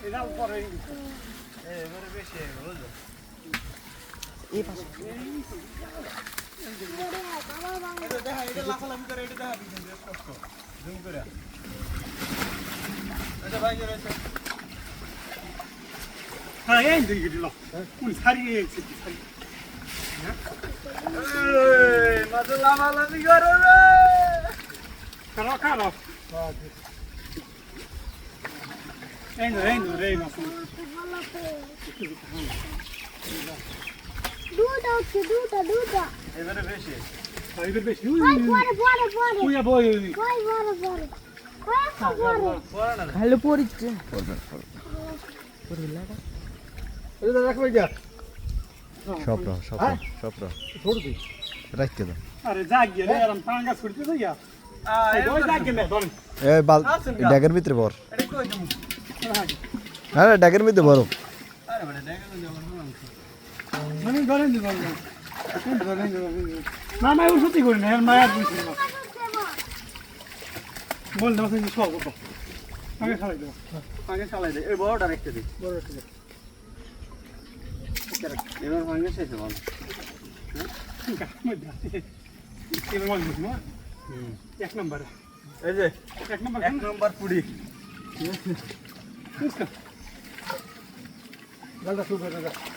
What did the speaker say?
এটা উপরে এবারে বেশি বুঝলো এই পাশে এটা দেখা এটা লাফালাফি করে এটা দেখা পিছন দিয়ে স্পষ্ট জুম করে এটা ভাই রয়েছে হ্যাঁ এই দিকে দিল কোন ছাড়িয়ে গেছে ছাড়ি এই মাঝে লাফালাফি করে রে কারো কারো এই নো রে মাছ দুটা এবারে বেশি এবার বেশি পরে কুইয়া বই পরে পড়া না ভালো পড়িচ্ছে এটা রাখবে যা সপ্র छोड़ दे রাখতে দাও अरे जाग गया रे हम पांगा छुड़ते तो या ওই जाग गया मैं धर এ বাল ড্যাগের ভিতরে বর এটা কই দিমু আরে ড্যাগের ভিতরে বর আরে বড় দেখা তো যাবো মানে ধরেন দি বল না না ওই সত্যি করি না আর মায়া বুঝছি না বল দাও সেই সব কত আগে খালাই দাও আগে চালাই দে এই বড়টা রেখে দে বড় ঠিক আছে এবার ভাঙে শেষ বল ঠিক আছে মধ্যে কি বল দিছ না এক নাম্বার এই যে এক নাম্বার এক নম্বর পুরি इसका गलत सुपर